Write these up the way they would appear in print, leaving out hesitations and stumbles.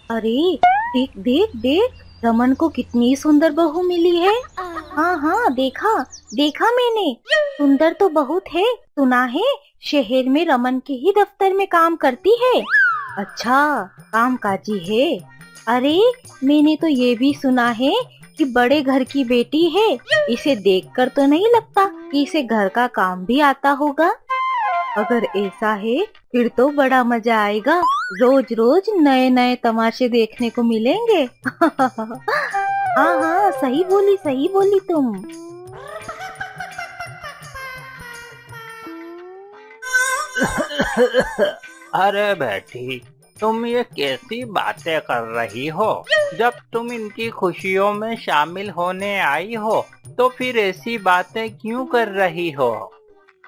अरे देख देख देख, रमन को कितनी सुंदर बहू मिली है। हाँ हाँ, देखा देखा मैंने। सुंदर तो बहुत है। सुना है शहर में रमन के ही दफ्तर में काम करती है। अच्छा, कामकाजी है। अरे मैंने तो ये भी सुना है कि बड़े घर की बेटी है। इसे देखकर तो नहीं लगता कि इसे घर का काम भी आता होगा। अगर ऐसा है फिर तो बड़ा मजा आएगा। रोज रोज नए नए तमाशे देखने को मिलेंगे। हाँ हाँ, सही बोली तुम। अरे बेटी, तुम ये कैसी बातें कर रही हो? जब तुम इनकी खुशियों में शामिल होने आई हो तो फिर ऐसी बातें क्यों कर रही हो?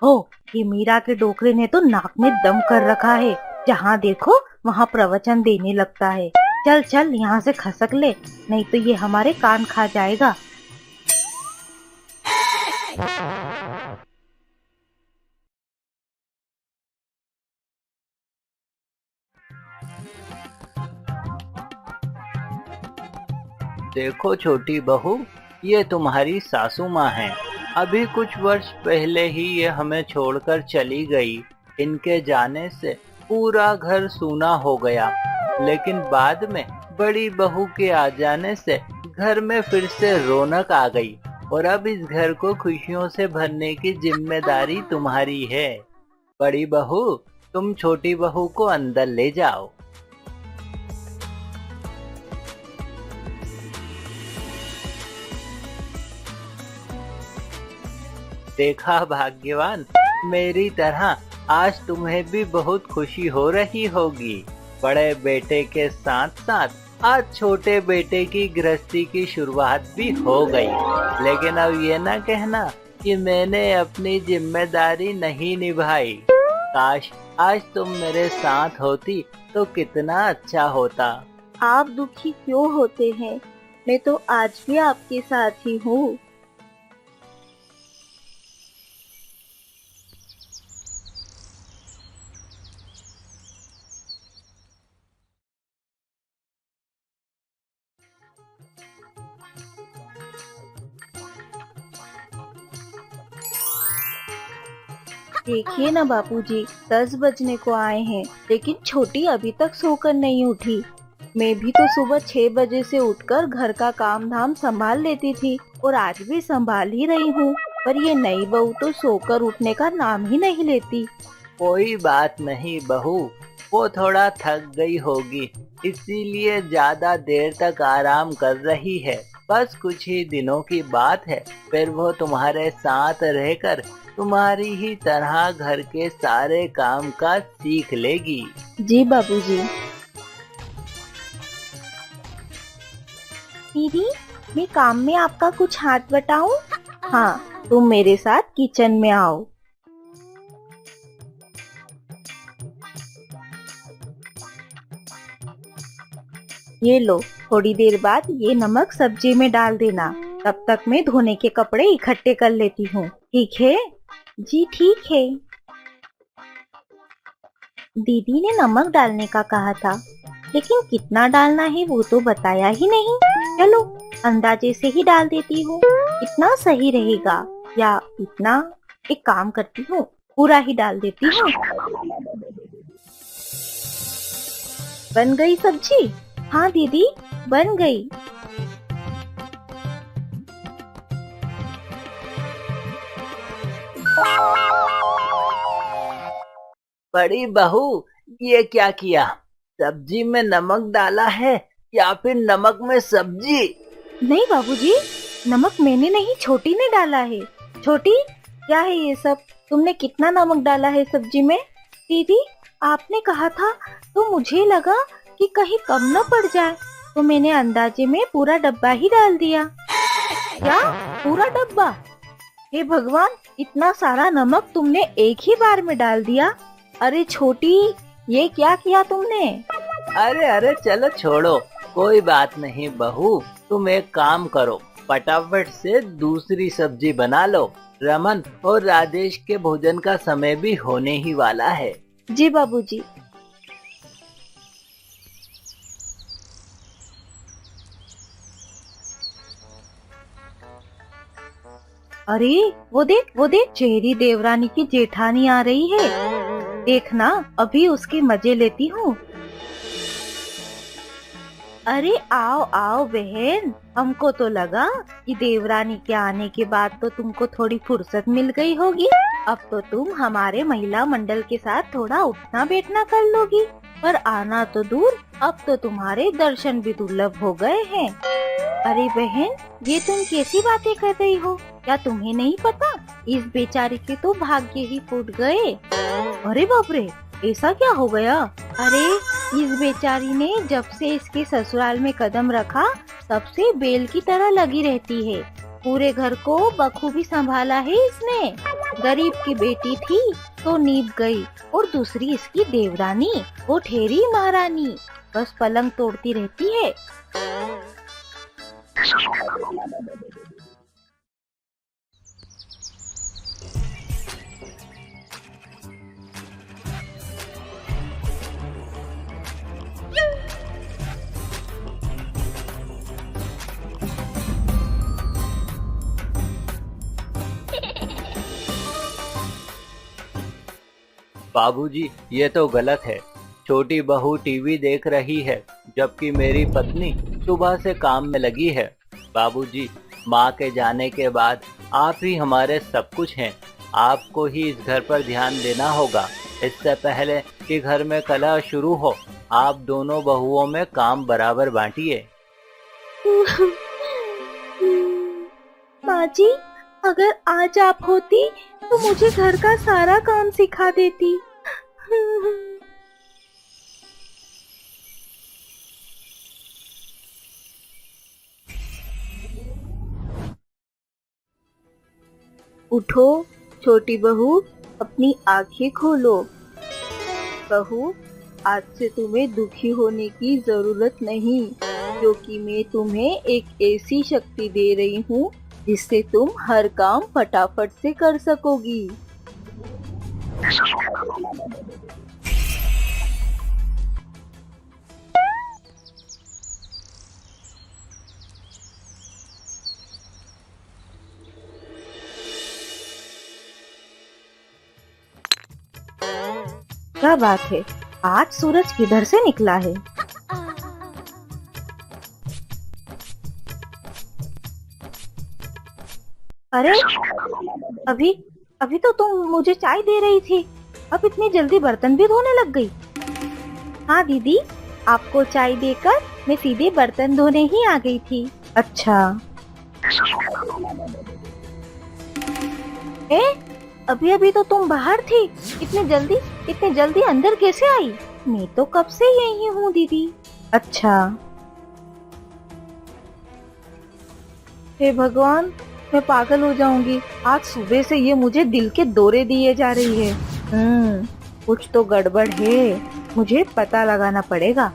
हो, ये मीरा के डोकरे ने तो नाक में दम कर रखा है। जहाँ देखो वहाँ प्रवचन देने लगता है। चल चल यहाँ से खसक ले, नहीं तो ये हमारे कान खा जाएगा। देखो छोटी बहू, ये तुम्हारी सासू माँ हैं। अभी कुछ वर्ष पहले ही ये हमें छोड़कर चली गई। इनके जाने से पूरा घर सूना हो गया, लेकिन बाद में बड़ी बहू के आ जाने से घर में फिर से रौनक आ गई और अब इस घर को खुशियों से भरने की जिम्मेदारी तुम्हारी है। बड़ी बहू, तुम छोटी बहू को अंदर ले जाओ। देखा भाग्यवान, मेरी तरह आज तुम्हें भी बहुत खुशी हो रही होगी। बड़े बेटे के साथ साथ आज छोटे बेटे की गृहस्थी की शुरुआत भी हो गई। लेकिन अब ये ना कहना कि मैंने अपनी जिम्मेदारी नहीं निभाई। काश आज तुम मेरे साथ होती तो कितना अच्छा होता। आप दुखी क्यों होते हैं? मैं तो आज भी आपके साथ ही हूँ। देखिए ना बापूजी, 10 बजने को आए हैं, लेकिन छोटी अभी तक सोकर नहीं उठी। मैं भी तो सुबह 6 बजे से उठकर घर का काम धाम संभाल लेती थी और आज भी संभाल ही रही हूँ। पर ये नई बहू तो सोकर उठने का नाम ही नहीं लेती। कोई बात नहीं बहू, वो थोड़ा थक गई होगी, इसीलिए ज्यादा देर तक आराम कर रही है। बस कुछ ही दिनों की बात है, फिर वो तुम्हारे साथ रहकर तुम्हारी ही तरह घर के सारे काम काज सीख लेगी। जी बाबूजी। दीदी, मैं काम में आपका कुछ हाथ बटाऊं? हाँ, तुम मेरे साथ किचन में आओ। ये लो, थोड़ी देर बाद ये नमक सब्जी में डाल देना। तब तक मैं धोने के कपड़े इकट्ठे कर लेती हूँ। ठीक है? जी ठीक है। दीदी ने नमक डालने का कहा था, लेकिन कितना डालना है वो तो बताया ही नहीं। चलो अंदाजे से ही डाल देती हूँ। इतना सही रहेगा या इतना? एक काम करती हूँ, पूरा ही डाल देती हूँ। बन गई सब्जी? हाँ दीदी, बन गई। बड़ी बहू, ये क्या किया? सब्जी में नमक डाला है या फिर नमक में सब्जी? नहीं बाबूजी, नमक मैंने नहीं, छोटी ने डाला है। छोटी, क्या है ये सब? तुमने कितना नमक डाला है सब्जी में? दीदी, आपने कहा था तो मुझे लगा कि कहीं कम न पड़ जाए, तो मैंने अंदाजे में पूरा डब्बा ही डाल दिया। क्या? पूरा डब्बा? हे भगवान, इतना सारा नमक तुमने एक ही बार में डाल दिया। अरे छोटी, ये क्या किया तुमने? अरे अरे चलो छोड़ो, कोई बात नहीं बहू। तुम एक काम करो, फटाफट से दूसरी सब्जी बना लो। रमन और राजेश के भोजन का समय भी होने ही वाला है। जी बाबूजी। अरे वो देख चेहरी देवरानी की जेठानी आ रही है। देखना अभी उसके मजे लेती हूँ। अरे आओ आओ बहन, हमको तो लगा कि देवरानी के आने के बाद तो तुमको थोड़ी फुर्सत मिल गई होगी। अब तो तुम हमारे महिला मंडल के साथ थोड़ा उठना बैठना कर लोगी। पर आना तो दूर, अब तो तुम्हारे दर्शन भी दुर्लभ हो गए हैं। अरे बहन, ये तुम कैसी बातें कर रही हो? क्या तुम्हें नहीं पता इस बेचारी के तो भाग्य ही फूट गए। अरे बाप रे, ऐसा क्या हो गया? अरे इस बेचारी ने जब से इसके ससुराल में कदम रखा तब से बेल की तरह लगी रहती है। पूरे घर को बखूबी संभाला है इसने। गरीब की बेटी थी तो नीप गई, और दूसरी इसकी देवरानी, वो ठेरी महारानी, बस पलंग तोड़ती रहती है। बाबूजी, ये तो गलत है। छोटी बहू टीवी देख रही है जबकि मेरी पत्नी सुबह से काम में लगी है। बाबूजी, माँ के जाने के बाद आप ही हमारे सब कुछ हैं। आपको ही इस घर पर ध्यान देना होगा। इससे पहले कि घर में कलह शुरू हो, आप दोनों बहुओं में काम बराबर बांटिए। माँ जी, अगर आज आप होती तो मुझे घर का सारा काम सिखा देती। उठो छोटी बहू, अपनी आंखें खोलो। बहू, आज से तुम्हें दुखी होने की जरूरत नहीं, क्योंकि मैं तुम्हें एक ऐसी शक्ति दे रही हूँ जिससे तुम हर काम फटाफट से कर सकोगी। क्या बात है, आज सूरज किधर से निकला है? अरे अभी अभी तो तुम मुझे चाय दे रही थी, अब इतनी जल्दी बर्तन भी धोने लग गई। हाँ दीदी, आपको चाय देकर मैं सीधे बर्तन धोने ही आ गई थी। अच्छा। अभी अभी तो तुम बाहर थी, इतने जल्दी अंदर कैसे आई? मैं तो कब से यही हूँ दीदी। अच्छा। हे भगवान, मैं पागल हो जाऊंगी। आज सुबह से ये मुझे दिल के दौरे दिए जा रही है। कुछ तो गड़बड़ है, मुझे पता लगाना पड़ेगा।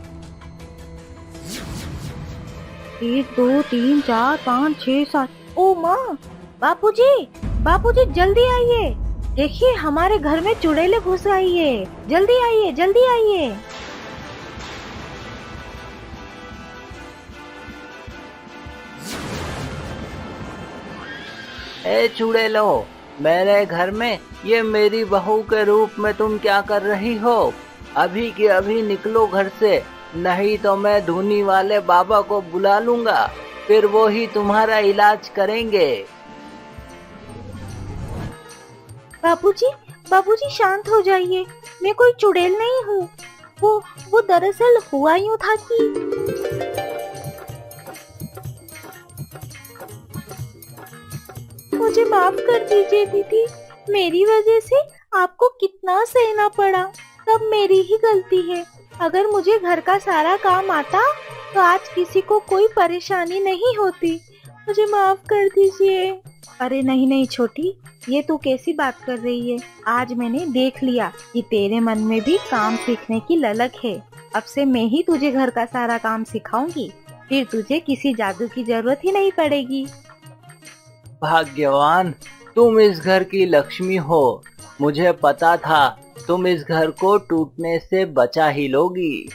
1 2 3 4 5 6 7। ओ माँ, बापूजी जल्दी आइए। देखिए हमारे घर में चुड़ैल घुस आई है। जल्दी आइए। ए चुड़ैलो, मेरे घर में ये मेरी बहू के रूप में तुम क्या कर रही हो? अभी के अभी निकलो घर से, नहीं तो मैं धूनी वाले बाबा को बुला लूंगा, फिर वो ही तुम्हारा इलाज करेंगे। बाबूजी शांत हो जाइए, मैं कोई चुड़ैल नहीं हूँ। वो दरअसल हुआ यूँ था कि मुझे माफ कर दीजिए दीदी, मेरी वजह से आपको कितना सहना पड़ा, सब मेरी ही गलती है। अगर मुझे घर का सारा काम आता तो आज किसी को कोई परेशानी नहीं होती। मुझे माफ कर दीजिए। अरे नहीं छोटी, ये तू कैसी बात कर रही है? आज मैंने देख लिया कि तेरे मन में भी काम सीखने की ललक है। अब से मैं ही तुझे घर का सारा काम सिखाऊंगी, फिर तुझे किसी जादू की जरूरत ही नहीं पड़ेगी। भाग्यवान, तुम इस घर की लक्ष्मी हो। मुझे पता था तुम इस घर को टूटने से बचा ही लोगी।